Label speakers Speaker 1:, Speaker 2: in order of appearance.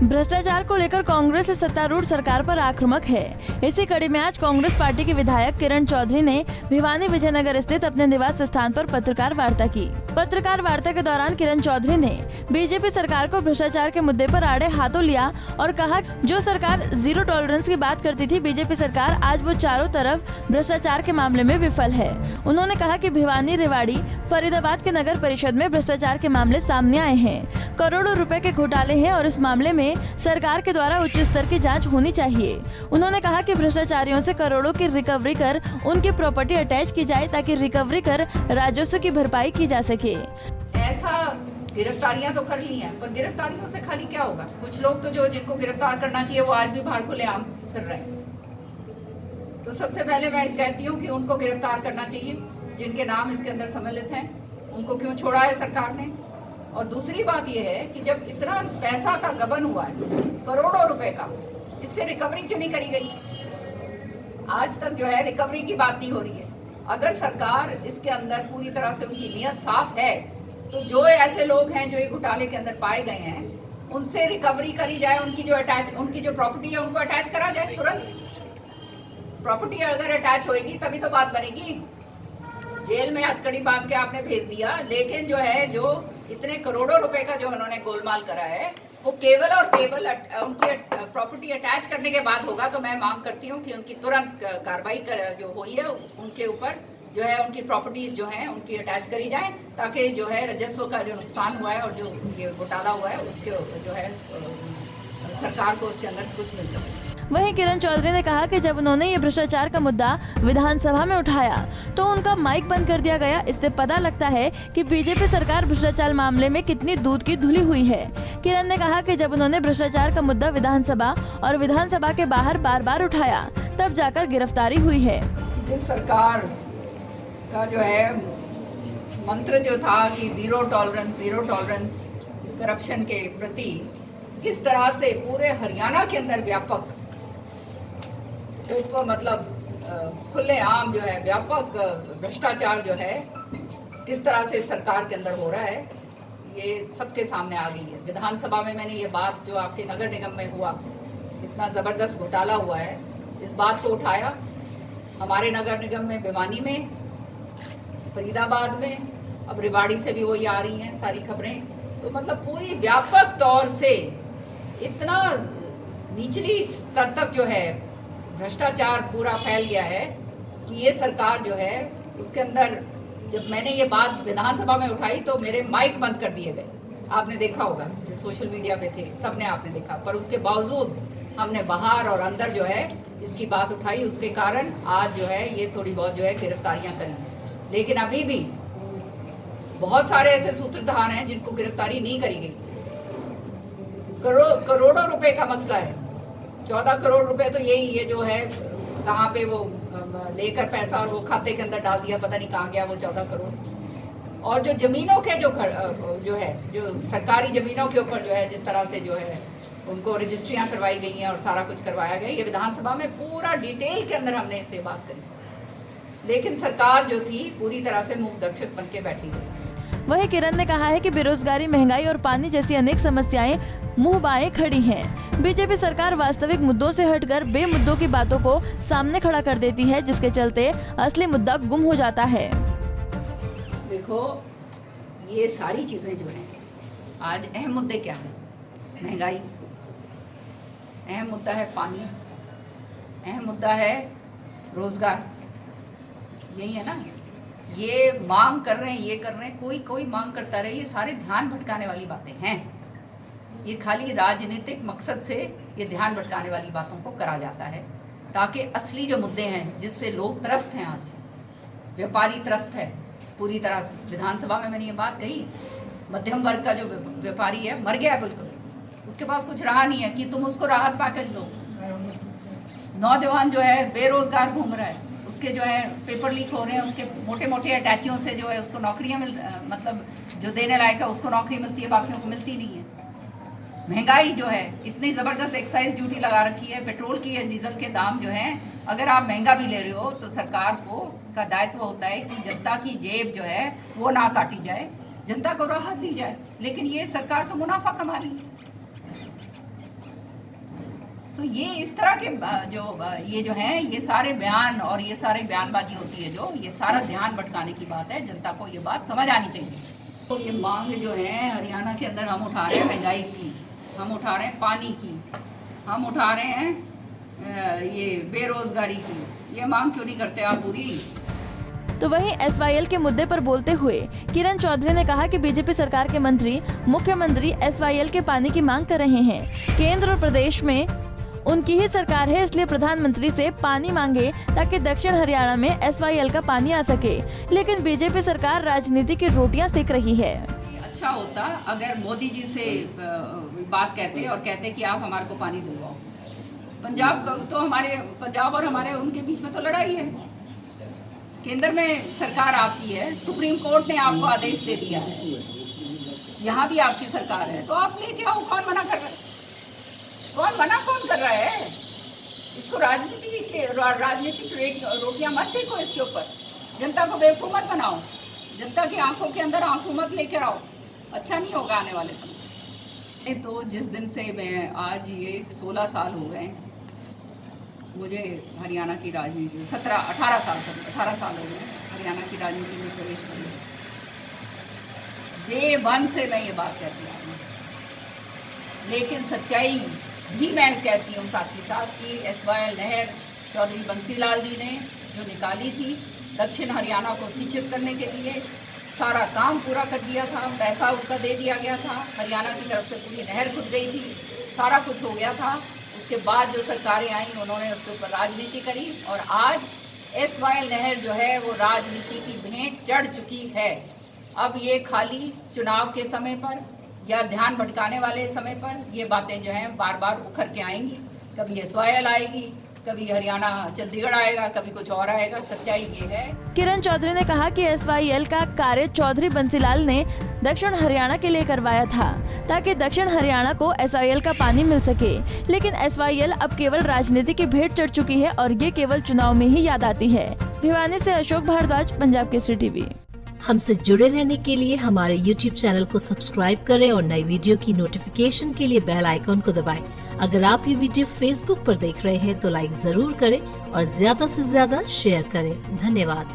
Speaker 1: भ्रष्टाचार को लेकर कांग्रेस सत्तारूढ़ सरकार पर आक्रामक है। इसी कड़ी में आज कांग्रेस पार्टी के विधायक किरण चौधरी ने भिवानी विजयनगर स्थित अपने निवास स्थान पर पत्रकार वार्ता की। पत्रकार वार्ता के दौरान किरण चौधरी ने बीजेपी सरकार को भ्रष्टाचार के मुद्दे पर आड़े हाथों लिया और कहा, जो सरकार जीरो टॉलरेंस की बात करती थी, बीजेपी सरकार आज वो चारों तरफ भ्रष्टाचार के मामले में विफल है। उन्होंने कहा कि भिवानी, रेवाड़ी, फरीदाबाद के नगर परिषद में भ्रष्टाचार के मामले सामने आए हैं। करोड़ों रुपए के घोटाले हैं और इस मामले में सरकार के द्वारा उच्च स्तर की जांच होनी चाहिए। उन्होंने कहा कि भ्रष्टाचारियों से करोड़ों की रिकवरी कर उनकी प्रॉपर्टी अटैच की जाए ताकि रिकवरी कर राजस्व की भरपाई की जा सके।
Speaker 2: ऐसा गिरफ्तारियां तो कर ली हैं, पर गिरफ्तारियों से खाली क्या होगा? कुछ लोग तो जो जिनको गिरफ्तार करना चाहिए वो आज भी बाहर खुलेआम फिर रहे हैं। तो सबसे पहले मैं कहती हूँ कि उनको गिरफ्तार करना चाहिए जिनके नाम इसके अंदर सम्मिलित हैं। उनको क्यों छोड़ा है सरकार ने? और दूसरी बात यह है कि जब इतना पैसा का गबन हुआ है, करोड़ों रुपए का, इससे रिकवरी क्यों नहीं करी गई? आज तक जो है रिकवरी की बात नहीं हो रही है। अगर सरकार इसके अंदर पूरी तरह से उनकी नीयत साफ है तो जो ऐसे लोग हैं जो ये घोटाले के अंदर पाए गए हैं उनसे रिकवरी करी जाए, उनकी जो प्रॉपर्टी है उनको अटैच करा जाए तुरंत। प्रॉपर्टी अगर अटैच होएगी तभी तो बात बनेगी। जेल में हथकड़ी बांध के आपने भेज दिया, लेकिन जो है जो इतने करोड़ों रुपए का जो उन्होंने गोलमाल करा है वो केवल और केवल उनकी प्रॉपर्टी अटैच करने के बाद होगा। तो मैं मांग करती हूँ कि उनकी तुरंत कार्रवाई जो हुई है उनके ऊपर जो है उनकी प्रॉपर्टीज जो हैं उनकी अटैच करी जाए, ताकि जो है राजस्व का जो नुकसान हुआ है और जो ये घोटाला हुआ है उसके जो है सरकार को उसके अंदर कुछ मिल सके।
Speaker 1: वहीं किरण चौधरी ने कहा कि जब उन्होंने ये भ्रष्टाचार का मुद्दा विधानसभा में उठाया तो उनका माइक बंद कर दिया गया। इससे पता लगता है कि बीजेपी सरकार भ्रष्टाचार मामले में कितनी दूध की धुली हुई है। किरण ने कहा कि जब उन्होंने भ्रष्टाचार का मुद्दा विधानसभा और विधानसभा के बाहर बार बार उठाया तब जाकर गिरफ्तारी हुई है।
Speaker 2: जिस सरकार का जो है मंत्र जो था कि जीरो टॉलरेंस करप्शन के प्रति, किस तरह से पूरे हरियाणा के अंदर व्यापक खुलेआम जो है व्यापक भ्रष्टाचार जो है किस तरह से सरकार के अंदर हो रहा है, ये सबके सामने आ गई है। विधानसभा में मैंने ये बात जो आपके नगर निगम में हुआ, इतना ज़बरदस्त घोटाला हुआ है, इस बात को उठाया। हमारे नगर निगम में भिवानी में, फरीदाबाद में, अब रेवाड़ी से भी वही आ रही हैं सारी खबरें। तो मतलब पूरी व्यापक तौर से इतना निचली स्तर तक जो है भ्रष्टाचार पूरा फैल गया है कि ये सरकार जो है उसके अंदर, जब मैंने ये बात विधानसभा में उठाई तो मेरे माइक बंद कर दिए गए। आपने देखा होगा, जो सोशल मीडिया पे थे सबने आपने देखा, पर उसके बावजूद हमने बाहर और अंदर जो है इसकी बात उठाई। उसके कारण आज जो है ये थोड़ी बहुत जो है गिरफ्तारियां करी, लेकिन अभी भी बहुत सारे ऐसे सूत्रधार हैं जिनको गिरफ्तारी नहीं करी गई। करोड़ों रुपए का मसला है। 14 करोड़ रुपए तो यही है जो है, कहाँ पे वो लेकर पैसा और वो खाते के अंदर डाल दिया, पता नहीं कहाँ गया वो 14 करोड़। और जो जमीनों के जो है जो सरकारी जमीनों के ऊपर जो है जिस तरह से जो है उनको रजिस्ट्रियां करवाई गई हैं और सारा कुछ करवाया गया, ये विधानसभा में पूरा डिटेल के अंदर हमने इससे बात करी, लेकिन सरकार जो थी पूरी तरह से मूक दर्शक बन के बैठी हुई।
Speaker 1: वहीं किरण ने कहा है कि बेरोजगारी, महंगाई और पानी जैसी अनेक समस्याएं मुंह बाएं खड़ी हैं। बीजेपी सरकार वास्तविक मुद्दों से हटकर बेमुद्दों की बातों को सामने खड़ा कर देती है, जिसके चलते असली मुद्दा गुम हो जाता है।
Speaker 2: देखो, ये सारी चीजें जो हैं, आज अहम मुद्दे क्या हैं? महंगाई, अहम मुद्दा है पानी, अहम मुद्दा है रोजगार, यही है ना। ये मांग कर रहे हैं, ये कर रहे हैं, कोई मांग करता रहे, ये सारे ध्यान भटकाने वाली बातें हैं। ये खाली राजनीतिक मकसद से ये ध्यान भटकाने वाली बातों को करा जाता है, ताकि असली जो मुद्दे हैं जिससे लोग त्रस्त हैं, आज व्यापारी त्रस्त है पूरी तरह से। विधानसभा में मैंने ये बात कही, मध्यम वर्ग का जो व्यापारी है मर गया है बिल्कुल, उसके पास कुछ रहा नहीं है कि तुम उसको राहत पैकेज दो। नौजवान जो है बेरोजगार घूम रहा है, उसके जो है पेपर लीक हो रहे हैं, उसके मोटे मोटे अटैचियों से जो है उसको नौकरियां मतलब जो देने लायक है उसको नौकरी मिलती है, बाकियों को मिलती नहीं है। महंगाई जो है, इतनी ज़बरदस्त एक्साइज ड्यूटी लगा रखी है, पेट्रोल की डीजल के दाम जो हैं, अगर आप महंगा भी ले रहे हो तो सरकार का दायित्व होता है कि जनता की जेब जो है वो ना काटी जाए, जनता को राहत दी जाए। लेकिन ये सरकार तो मुनाफा कमा रही है। सो ये इस तरह के ये जो है ये सारे बयान और ये सारे बयानबाजी होती है जो ये सारा ध्यान भटकाने की बात है। जनता को ये बात समझ आनी चाहिए। तो ये मांग जो है हरियाणा के अंदर हम उठा रहे हैं महंगाई की, हम उठा रहे हैं पानी की, हम उठा रहे हैं ये बेरोजगारी की, ये मांग क्यों नहीं करते आप पूरी?
Speaker 1: तो वहीं एसवाईएल के मुद्दे पर बोलते हुए किरण चौधरी ने कहा कि बीजेपी सरकार के मंत्री मुख्यमंत्री एसवाईएल के पानी की मांग कर रहे हैं। केंद्र और प्रदेश में उनकी ही सरकार है, इसलिए प्रधानमंत्री से पानी मांगे ताकि दक्षिण हरियाणा में एसवाईएल का पानी आ सके। लेकिन बीजेपी सरकार राजनीति की रोटियां सेक रही है।
Speaker 2: अच्छा होता अगर मोदी जी से बात कहते और कहते कि आप हमारे को पानी दिलवाओ। पंजाब और हमारे उनके बीच में तो लड़ाई है। केंद्र में सरकार आपकी है, सुप्रीम कोर्ट ने आपको आदेश दे दिया है, यहाँ भी आपकी सरकार है, तो आप लेके आओ। कौन मना कर रहा है? कौन कर रहा है? इसको राजनीतिक रोटियां मत सेको इसके ऊपर। जनता को बेवकूफ मत बनाओ, जनता की आंखों के अंदर आंसू मत लेकर आओ, अच्छा नहीं होगा आने वाले समय। तो जिस दिन से मैं आज ये 16 साल हो गए मुझे हरियाणा की राजनीति, 18 साल हो गए हरियाणा की राजनीति में प्रवेश करने। डे 1 से मैं ये बात कहती आ रही हूँ, लेकिन सच्चाई भी मैं कहती हूँ साथ ही साथ कि एसवाईएल नहर चौधरी बंसीलाल जी ने जो निकाली थी दक्षिण हरियाणा को सिंचित करने के लिए, सारा काम पूरा कर दिया था, पैसा उसका दे दिया गया था, हरियाणा की तरफ से पूरी नहर खुद गई थी, सारा कुछ हो गया था। उसके बाद जो सरकारें आई उन्होंने उसके ऊपर राजनीति करी और आज एसवाईएल नहर जो है वो राजनीति की भेंट चढ़ चुकी है। अब ये खाली चुनाव के समय पर या ध्यान भटकाने वाले समय पर ये बातें जो हैं बार बार उखर के आएंगी। कभी एसवाईएल आएगी, कभी हरियाणा चंडीगढ़ आएगा, कभी कुछ और आएगा। सच्चाई ये है।
Speaker 1: किरण चौधरी ने कहा कि एसवाईएल का कार्य चौधरी बंसीलाल ने दक्षिण हरियाणा के लिए करवाया था ताकि दक्षिण हरियाणा को एसवाईएल का पानी मिल सके। लेकिन एसवाईएल अब केवल राजनीति की भेंट चढ़ चुकी है और ये केवल चुनाव में ही याद आती है। भिवानी से अशोक भारद्वाज, पंजाब केसरी टीवी।
Speaker 3: हमसे जुड़े रहने के लिए हमारे YouTube चैनल को सब्सक्राइब करें और नई वीडियो की नोटिफिकेशन के लिए बेल आइकॉन को दबाएं। अगर आप ये वीडियो Facebook पर देख रहे हैं तो लाइक जरूर करें और ज्यादा से ज्यादा शेयर करें। धन्यवाद।